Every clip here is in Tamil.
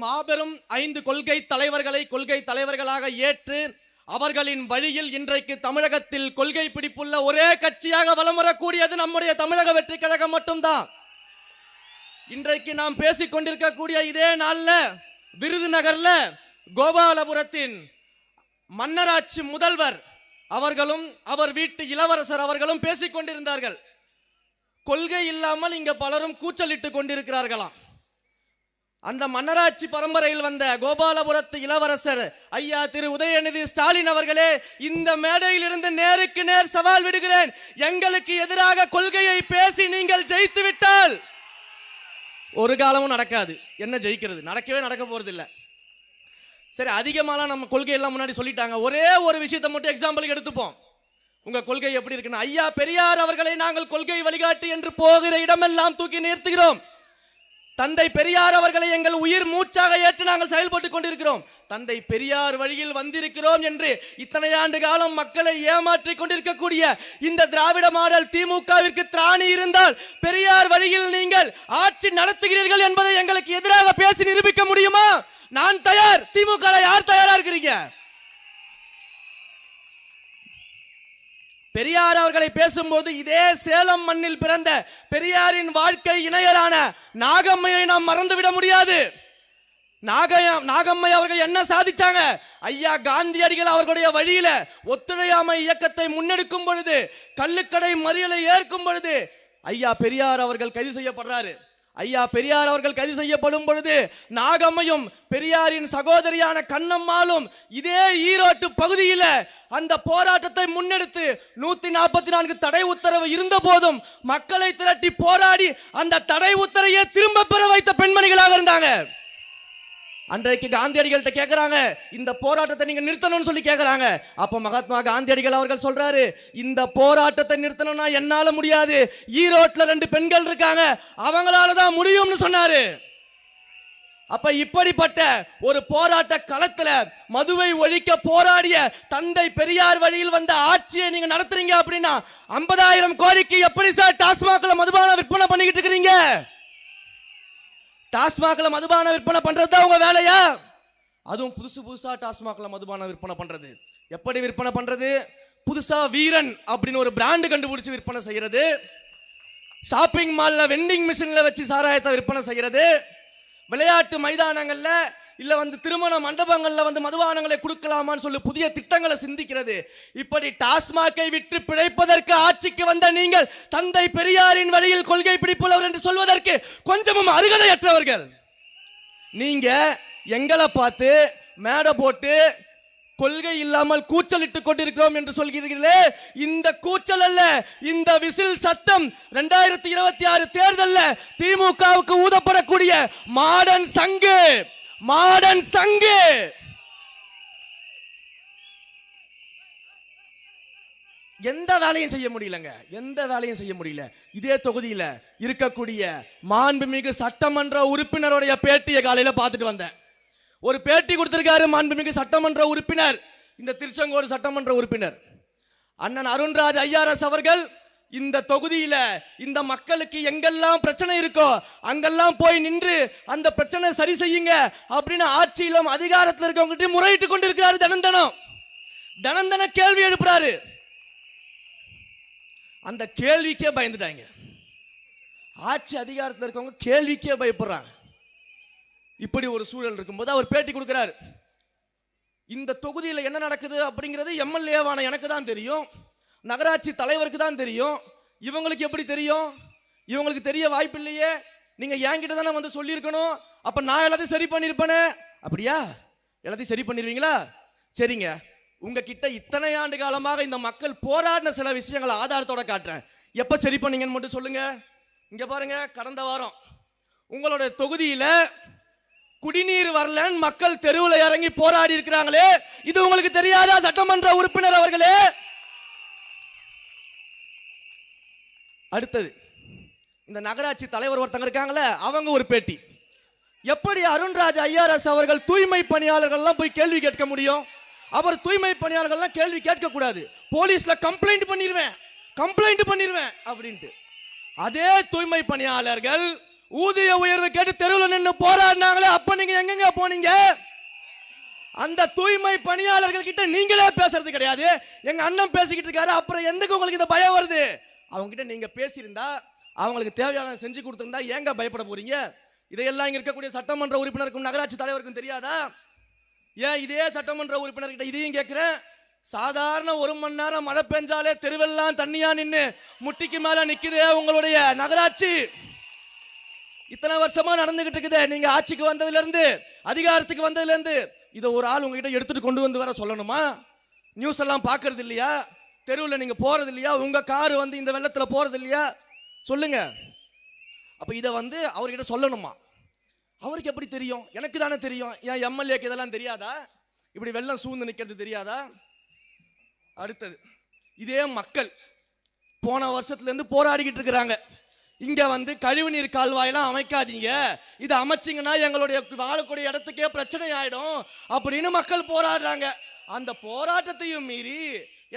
மாபெரும் 5 கொள்கை தலைவர்களாக ஏற்று அவர்களின் வழியில் இன்றைக்கு தமிழகத்தில் கொள்கை பிடிப்புள்ள ஒரே கட்சியாக வலம் வரக்கூடியது நம்முடைய தமிழக வெற்றி கழகம் மட்டும்தான். இன்றைக்கு நாம் பேசிக் கொண்டிருக்கக்கூடிய இதே நாள்ல விருதுநகர்ல கோபாலபுரத்தின் மன்னராட்சி முதல்வர் அவர்களும் அவர் வீட்டு இளவரசர் அவர்களும் பேசிக் கொண்டிருந்தார்கள். கொள்கை இல்லாமல் இங்க பலரும் கூச்சலிட்டு கொண்டிருக்கிறார்களாம். அந்த மன்னராட்சி பரம்பரையில் வந்த கோபாலபுரத்து இளவரசர் ஐயா திரு உதயநிதி ஸ்டாலின் அவர்களே, இந்த மேடையில் இருந்து நேருக்கு நேர் சவால் விடுகிறேன். எங்களுக்கு எதிராக கொள்கையை பேசி நீங்கள் ஜெயித்து விட்டால் ஒரு காலமும் நடக்காது. என்ன ஜெயிக்கிறது? நடக்க போறது இல்லை. சரி, அதிகமாலாம் நம்ம கொள்கையெல்லாம் முன்னாடி சொல்லிட்டாங்க. ஒரே ஒரு விஷயத்தை மட்டும் எக்ஸாம்பிளுக்கு எடுத்துப்போம். உங்க கொள்கை எப்படி இருக்குன்னு, ஐயா பெரியார் அவர்களை நாங்கள் கொள்கை வழிகாட்டி என்று போகிற இடமெல்லாம் தூக்கி நிறுத்துகிறோம். தந்தை பெரியார் அவர்களை எங்கள் உயிர் மூச்சாக ஏற்று நாங்கள் செயல்பட்டுக் கொண்டிருக்கிறோம். தந்தை பெரியார் வழியில் வந்திருக்கிறோம் என்று இத்தனை ஆண்டு காலம் மக்களை ஏமாற்றிக் கொண்டிருக்கக்கூடிய இந்த திராவிட மாடல் திமுகவிற்கு திராணி இருந்தால் பெரியார் வழியில் நீங்கள் ஆட்சி நடத்துகிறீர்கள் என்பதை எங்களுக்கு எதிராக பேசி நிரூபிக்க முடியுமா? நான் தயார். திமுக யார் தயாரா இருக்கிறீங்க? பெரியார் அவர்களை பேசும்போது இதே சேலம் மண்ணில் பிறந்த பெரியாரின் வாழ்க்கை இணையரான நாகம்மையை நாம் மறந்துவிட முடியாது. நாகம்மை அவர்கள் என்ன சாதிச்சாங்க? ஐயா காந்தியடிகள் அவர்களுடைய வழியில ஒத்துழையாமை இயக்கத்தை முன்னெடுக்கும் பொழுது, கள்ளுக்கடை மறியலை ஏற்கும் பொழுது ஐயா பெரியார் அவர்கள் கைது செய்யப்படுறாரு. ஐயா பெரியார் அவர்கள் கைது செய்யப்படும் பொழுது நாகம்மையும் பெரியாரின் சகோதரியான கண்ணம்மாளும் இதே ஈரோட்டு பகுதியில் அந்த போராட்டத்தை முன்னெடுத்து 144 தடை உத்தரவு இருந்த போதும் மக்களை திரட்டி போராடி அந்த தடை உத்தரவையே திரும்ப பெற வைத்த பெண்மணிகளாக இருந்தாங்க. அன்றைக்கு காந்தியடிகள்கிட்ட கேட்கிறாங்க, இந்த போராட்டத்தை நீங்க நிறுத்தணும்னு சொல்லி கேட்கிறாங்க. அப்ப மகாத்மா காந்தியடிகள் அவர்கள் சொல்றாரு, இந்த போராட்டத்தை நிறுத்தணும்னா என்னால முடியாது, ஈரோட்ல 2 பெண்கள் இருக்காங்க, அவங்களால தான் முடியும்னு சொன்னாரு. அப்ப இப்படிப்பட்ட ஒரு போராட்ட களத்துல மதுவை ஒழிக்க போராடிய தந்தை பெரியார் வழியில் வந்த ஆட்சியை நீங்க நடத்துறீங்க அப்படின்னா 50,000 கோடிக்கு எப்படி சார் டாஸ்மாக்ல மதுபான விற்பனை பண்ணிக்கிட்டு இருக்கிறீங்க? டாஸ்மாக்ல மதுபான விற்பனை பண்றது உங்க வேலையா? அதுவும் புதுசா டாஸ்மாக்ல மதுபான விற்பனை பண்றது. எப்படி விற்பனை பண்றது? புதுசா வீரன் அப்படின்னு ஒரு பிராண்ட் கண்டுபிடிச்சு விற்பனை செய்யறது, ஷாப்பிங் மால்ல வெண்டிங் மிஷின்ல வச்சு சாராயத்தை விற்பனை செய்யறது, விளையாட்டு மைதானங்கள்ல இல்ல திருமண மண்டபங்கள்ல மதுபானங்களை கொடுக்கலாமான்னு சொல்லி புதிய திட்டங்களை சிந்திக்கிறது. இப்படி டாஸ்மாகை விட்டு பிழைப்பதற்கு ஆட்சிக்கு வந்த நீங்கள் தந்தை பெரியாரின் வழியில் கொள்கை பிடிப்புள்ளவர் என்று சொல்வதற்கு கொஞ்சமும் அருகதையற்றவர்கள். நீங்க எங்களை பார்த்து மேடை போட்டு கொள்கை இல்லாமல் கூச்சலிட்டு கொண்டிருக்கிறோம் என்று சொல்கிறீர்களே, இந்த கூச்சல் அல்ல, இந்த விசில் சத்தம் 2026 தேர்தலில் திமுகவுக்கு ஊதப்படக்கூடிய மாடர்ன் சங்கு. எந்த வேலையும் செய்ய முடியல. இதே தொகுதியில இருக்கக்கூடிய மாண்புமிகு சட்டமன்ற உறுப்பினருடைய பேட்டியை காலையில பார்த்துட்டு வந்தேன். ஒரு பேட்டி கொடுத்திருக்காரு மாண்புமிகு சட்டமன்ற உறுப்பினர், இந்த திருச்செங்கோடு சட்டமன்ற உறுப்பினர் அண்ணன் அருண்ராஜ் ஐஆர்எஸ் அவர்கள், இந்த தொகுதியில இந்த மக்களுக்கு எங்கெல்லாம் பிரச்சனை இருக்கோ அங்கெல்லாம் போய் நின்று அந்த பிரச்சனை சரி செய்யுங்க அப்படின்னு ஆட்சியிலும் அதிகாரத்தில் இருக்கவங்க முறையிட்டு கொண்டிருக்கிறாரு. தினம் கேள்வி எழுப்புறாரு. அந்த கேள்விக்கே பயந்துட்டாங்க. ஆட்சி அதிகாரத்தில் இருக்கவங்க கேள்விக்கே பயப்படுறாங்க. இப்படி ஒரு சூழல் இருக்கும்போது அவர் பேட்டி கொடுக்கிறார். இந்த தொகுதியில் என்ன நடக்குது அப்படிங்கிறது எம்எல்ஏவான எனக்கு தான் தெரியும், நகராட்சி தலைவருக்கு தான் தெரியும். இவங்களுக்கு எப்படி தெரியும்? இவங்களுக்கு தெரிய வாய்ப்பு இல்லையே. நீங்க என்கிட்ட தானே சொல்லியிருக்கணும். அப்ப நான் எல்லாத்தையும் சரி பண்ணிருப்பேனே. அப்படியா? எல்லாத்தையும் சரி பண்ணிருவீங்களா? சரிங்க, உங்ககிட்ட இத்தனை ஆண்டு காலமாக இந்த மக்கள் போராடின சில விஷயங்களை ஆதாரத்தோட காட்டுறேன். எப்ப சரி பண்ணீங்கன்னு மட்டும் சொல்லுங்க. இங்க பாருங்க, கடந்த வாரம் உங்களுடைய தொகுதியில குடிநீர் வரலன்னு மக்கள் தெருவில் இறங்கி போராடி இருக்கிறாங்களே, இது உங்களுக்கு தெரியாதா சட்டமன்ற உறுப்பினர் அவர்களே? அடுத்தது இந்த நகராட்சி தலைவர் ஒருத்தங்க இருக்காங்களே, அவங்க ஒரு பேட்டி. எப்படி அருண்ராஜ் ஐஆர்எஸ் அவர்கள் தூய்மை பணியாளர்கள்லாம் போய் கேள்வி கேட்க முடியும்? அவர் தூய்மை பணியாளர்கள்லாம் கேள்வி கேட்க கூடாது, போலீஸ்ல கம்ப்ளைண்ட் பண்ணிடுவேன் அப்படின்ட்டு. அதே தூய்மை பணியாளர்கள் ஊதிய உயர்வு கேட்டு தெருவில் நின்று போராடினாங்களே, அப்ப நீங்க எங்கெங்க போனீங்க? அந்த தூய்மை பணியாளர்கள் கிட்ட நீங்களே பேசுறது கிடையாது. எங்க அண்ணன் பேசிக்கிட்டு இருக்காரு, அப்புறம் எதுக்கு உங்களுக்கு இந்த பயம் வருது? அவங்க கிட்ட நீங்க பேசியிருந்தா, அவங்களுக்கு தேவையான செஞ்சு கொடுத்திருந்தா ஏங்க பயப்பட போறீங்க? இதையெல்லாம் இங்க இருக்கக்கூடிய சட்டமன்ற உறுப்பினருக்கும் நகராட்சி தலைவருக்கும் தெரியாதா? ஏன் இதே சட்டமன்ற உறுப்பினர்கிட்ட இதையும் கேட்கிறேன். சாதாரண 1 மணி நேரம் மழை பெஞ்சாலே தெருவெல்லாம் தண்ணியா நின்று முட்டிக்கு மேல நிக்குது உங்களுடைய நகராட்சி. இத்தனை வருஷமா நடந்துகிட்டு இருக்குது. நீங்க ஆட்சிக்கு வந்ததுல இருந்து, அதிகாரத்துக்கு வந்ததுல இருந்து, இதை ஒரு ஆள் உங்ககிட்ட எடுத்துட்டு கொண்டு வந்து வர சொல்லணுமா? நியூஸ் எல்லாம் பாக்குறது இல்லையா? தெருவில் நீங்க போறது இல்லையா? உங்க கார் வந்து இந்த வெள்ளத்துல போறது இல்லையா? சொல்லுங்க. அப்ப இதை வந்து அவர்கிட்ட சொல்லணுமா? அவருக்கு எப்படி தெரியும்? எனக்கு தானே தெரியும். என் எம்எல்ஏக்கு இதெல்லாம் தெரியாதா? இப்படி வெள்ளம் சூழ்ந்து நிற்கிறது தெரியாதா? அடுத்தது, இதே மக்கள் போன வருஷத்துல இருந்து போராடிக்கிட்டு இருக்கிறாங்க. இங்க வந்து கழிவுநீர் கால்வாயெல்லாம் அமைக்காதீங்க, இதை அமைச்சிங்கன்னா எங்களுடைய வாழக்கூடிய இடத்துக்கே பிரச்சனை ஆயிடும் அப்படின்னு மக்கள் போராடுறாங்க. அந்த போராட்டத்தையும் மீறி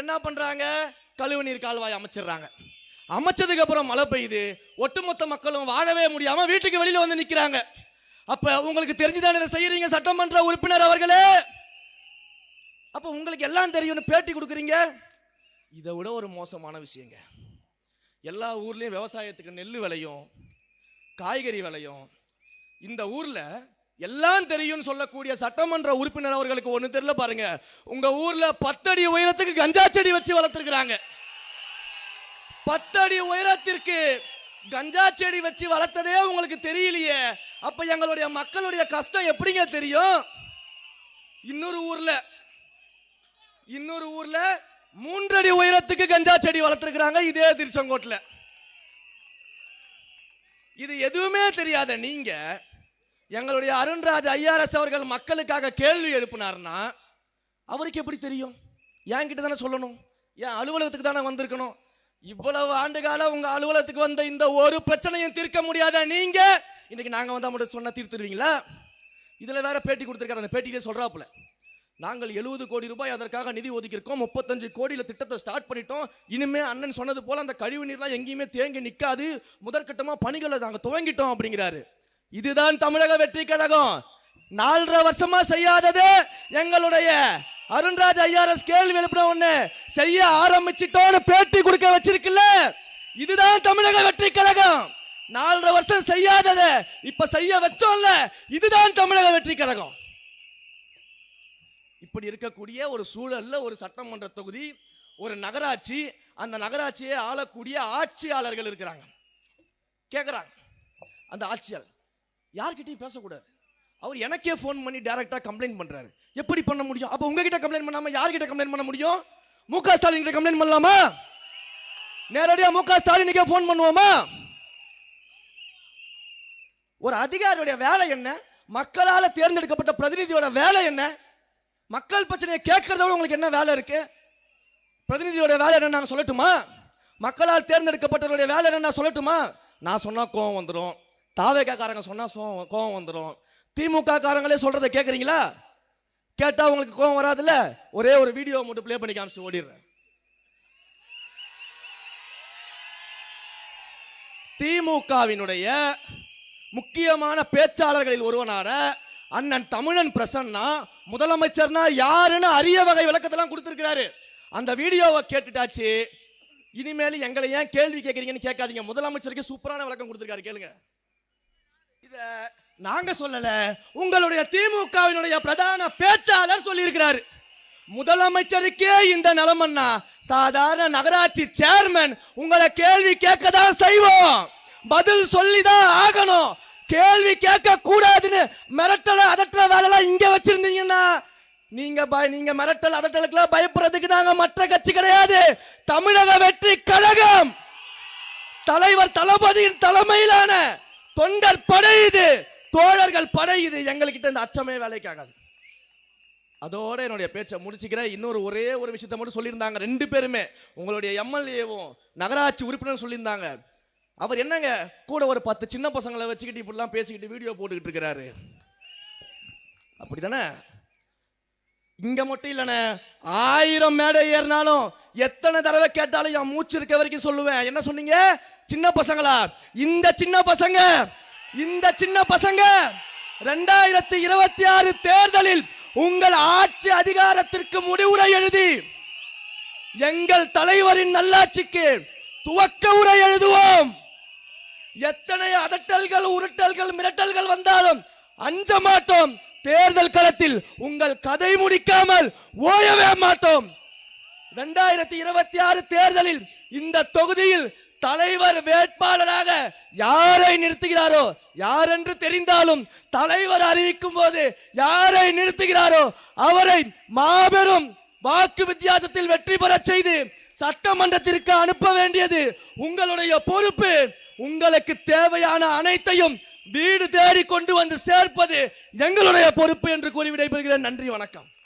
என்ன பண்றாங்க? கழிவுநீர் கால்வாய் அமைச்சிடுறாங்க. அமைச்சதுக்கு அப்புறம் மழை பெய்யுது, ஒட்டுமொத்த மக்களும் வாழவே முடியாம வீட்டுக்கு வெளியில வந்து நிக்கிறாங்க. அப்ப உங்களுக்கு தெரிஞ்சுதானே இதை செய்யறீங்க சட்டமன்ற உறுப்பினர் அவர்களே? அப்ப உங்களுக்கு எல்லாம் தெரியும்னு பேட்டி கொடுக்குறீங்க. இதை விட ஒரு மோசமான விஷயங்க, எல்லா ஊர்லயும் விவசாயத்துக்கு நெல் விளையும், காய்கறி விளையும். இந்த ஊர்ல எல்லாம் தெரியும் சொல்லக்கூடிய சட்டமன்ற உறுப்பினர் அவர்களுக்கு ஒண்ணு தெரியல பாருங்க. உங்க ஊர்ல 10 அடி உயரத்துக்கு கஞ்சா செடி வச்சு வளர்த்திருக்கிறாங்க. 10 அடி உயரத்திற்கு கஞ்சா செடி வச்சு வளர்த்ததே உங்களுக்கு தெரியலையே. அப்ப எங்களுடைய மக்களுடைய கஷ்டம் எப்படிங்க தெரியும்? இன்னொரு ஊர்ல 3 அடி உயரத்துக்கு கஞ்சா செடி வளர்த்திருக்கிறாங்க இதே திருச்செங்கோட்டுல. இது எதுவுமே தெரியாத நீங்க எங்களுடைய அருண்ராஜ் ஐஆர்எஸ் அவர்கள் மக்களுக்காக கேள்வி எழுப்பினார்னா அவருக்கு எப்படி தெரியும்? என்கிட்ட தானே சொல்லணும், என் அலுவலகத்துக்கு தானே வந்திருக்கணும். இவ்வளவு ஆண்டு காலம் உங்க அலுவலகத்துக்கு வந்த இந்த ஒரு பிரச்சனையும் தீர்க்க முடியாத நீங்க இன்னைக்கு நாங்க வந்தா மட்டும் சொன்னா தீர்த்துருவீங்களா? இதுல வேற பேட்டி கொடுத்திருக்காரு. அந்த பேட்டியிலே சொல்றாப்புல, நாங்கள் 70 கோடி ரூபாய் அதற்காக நிதி ஒதுக்கியிருக்கோம், 35 கோடியில திட்டத்தை ஸ்டார்ட் பண்ணிட்டோம். இனிமே அண்ணன் சொன்னது போல அந்த கழிவு நீர்லாம் எங்கேயுமே தேங்கி நிற்காது, முதற்கட்டமா பணிகளை நாங்கள் துவங்கிட்டோம் அப்படிங்கிறாரு. இதுதான் தமிழக வெற்றி கழகம் 4.5 வருஷமா செய்யாதது. எங்களுடைய அருண்ராஜ் ஐஆர்எஸ் கேள்வி எழுப்பின உடனே செய்ய ஆரம்பிச்சிட்டோன்னு பேட்டி கொடுக்க வச்சிருக்குல்ல, இதுதான் தமிழக வெற்றி கழகம். 4.5 வருஷம் செய்யாதத இப்ப செய்ய வச்சோம்ல, இதுதான் தமிழக வெற்றி கழகம். இப்படி இருக்கக்கூடிய ஒரு சூழல்ல ஒரு சட்டமன்ற தொகுதி, ஒரு நகராட்சி, அந்த நகராட்சியை ஆளக்கூடிய ஆட்சியாளர்கள் இருக்கிறாங்க. கேட்கிறாங்க, அந்த ஆட்சியாளர் யார்கிட்டையும் பேசக்கூடாது. அவர் எனக்கே போன் பண்ணி டைரக்டா கம்ப்ளைண்ட் பண்றாரு. எப்படி பண்ண முடியும்? அப்ப உங்ககிட்ட கம்ப்ளைண்ட் பண்ணாம யார்கிட்ட கம்ப்ளைண்ட் பண்ண முடியும்? முக ஸ்டாலின் கிட்ட கம்ப்ளைண்ட் பண்ணலாமா? நேரடியா முக ஸ்டாலினுக்கே போன் பண்ணுவோமா? ஒரு அதிகாரியோட வேலை என்ன? மக்களால் தேர்ந்தெடுக்கப்பட்ட பிரதிநிதியோட வேலை என்ன? மக்கள் பிரச்சனையை கேட்கறதோட உங்களுக்கு என்ன வேலை இருக்கு? பிரதிநிதியோட வேலை என்ன நான் சொல்லட்டுமா? மக்களால் தேர்ந்தெடுக்கப்பட்டவருடைய வேலை என்ன நான் சொல்லட்டுமா? நான் சொன்னா கோவம் வந்துடும், தாவேகா காரங்க சொன்னா கோவம் வந்துடும், திமுக காரங்களே சொல்றதை கேட்கறீங்களா? கேட்டா உங்களுக்கு கோவம் வராதுல்ல? ஒரே ஒரு வீடியோ மட்டும் பிளே பண்ணி காமிச்சு ஓடிடுறேன். திமுகவினுடைய முக்கியமான பேச்சாளர்களில் ஒருவனான அண்ணன் தமிழன் பிரசன்னா முதலமைச்சர்னா யாருன்னு அரிய வகை விளக்கத்தெல்லாம் கொடுத்திருக்கிறாரு. அந்த வீடியோவை கேட்டுட்டாச்சு. இனிமேல் எங்களை ஏன் கேள்வி கேட்கறீங்கன்னு கேட்காதீங்க. முதலமைச்சருக்கு சூப்பரான விளக்கம் கொடுத்திருக்காரு, கேளுங்க. இத நாங்க சொல்லல, உங்களுடைய திமுகவினுடைய பிரதான பேச்சாளர் சொல்லி இருக்கிறாரு. முதலமைச்சருக்கே இந்த நிலைமைன்னா சாதாரண நகராட்சி சேர்மன் உங்களை கேள்வி கேட்கதான் செய்வோம், பதில் சொல்லிதான் ஆகணும். கேள்வி கேட்க கூடாதுன்னு மிரட்டல அதட்டல வேலை இங்க வச்சிருந்தீங்கன்னா நீங்க மிரட்டல் அதட்டலுக்குலாம் பயப்படுறதுக்கு நாங்க மற்ற கட்சி கிடையாது. தமிழக வெற்றி கழகம் தலைவர் தளபதியின் தலைமையிலான தொண்டர் படை இது, தோழர்கள் படை இது. எங்ககிட்ட இந்த அச்சமே வேலைக்காகாது. அதோட என்னுடைய பேச்சை முடிச்சுக்கிறேன். இன்னொரு ஒரே ஒரு விஷயத்தை மட்டும் சொல்லியிருந்தாங்க 2 பேருமே, உங்களுடைய எம்எல்ஏவும் நகராட்சி உறுப்பினர் சொல்லியிருந்தாங்க. அவர் என்னங்க கூட ஒரு 10 சின்ன பசங்களை வச்சுக்கிட்டு இப்படிலாம் பேசிக்கிட்டு வீடியோ போட்டுக்கிட்டு இருக்கிறாரு. அப்படித்தானே? இங்க மட்டும் இல்லைண்ணே, 1000 மேடை ஏறினாலும் எத்தனை தடவை கேட்டாலும் என் மூச்சு இருக்க வரைக்கும் சொல்லுவேன். என்ன சொன்னீங்க? சின்ன பசங்களா? இந்த சின்ன பசங்க இந்த சின்ன பசங்க 2026 தேர்தலில் உங்கள் ஆட்சி அதிகாரத்திற்கு முடிவுரை எழுதி எங்கள் தலைவரின் நல்லாட்சிக்கு துவக்க உரை எழுதுவோம். எத்தனை அதட்டல்கள், உருட்டல்கள், மிரட்டல்கள் வந்தாலும் அஞ்ச மாட்டோம். தேர்தல் களத்தில் உங்கள் கதை முடிக்காமல் ஓயவே மாட்டோம். 2026 தேர்தலில் இந்த தொகுதியில் தலைவர் வேட்பாளராக யாரை நிறுத்துகிறாரோ, யார் என்று தெரிந்தாலும் தலைவர் அறிவிக்கும் போது யாரை நிறுத்துகிறாரோ அவரை மாபெரும் வாக்கு வித்தியாசத்தில் வெற்றி பெற செய்து சட்டமன்றத்திற்கு அனுப்ப வேண்டியது உங்களுடைய பொறுப்பு. உங்களுக்கு தேவையான அனைத்தையும் வீடு தேடி கொண்டு வந்து சேர்ப்பது எங்களுடைய பொறுப்பு என்று கூறி விடைபெறுகிறேன். நன்றி, வணக்கம்.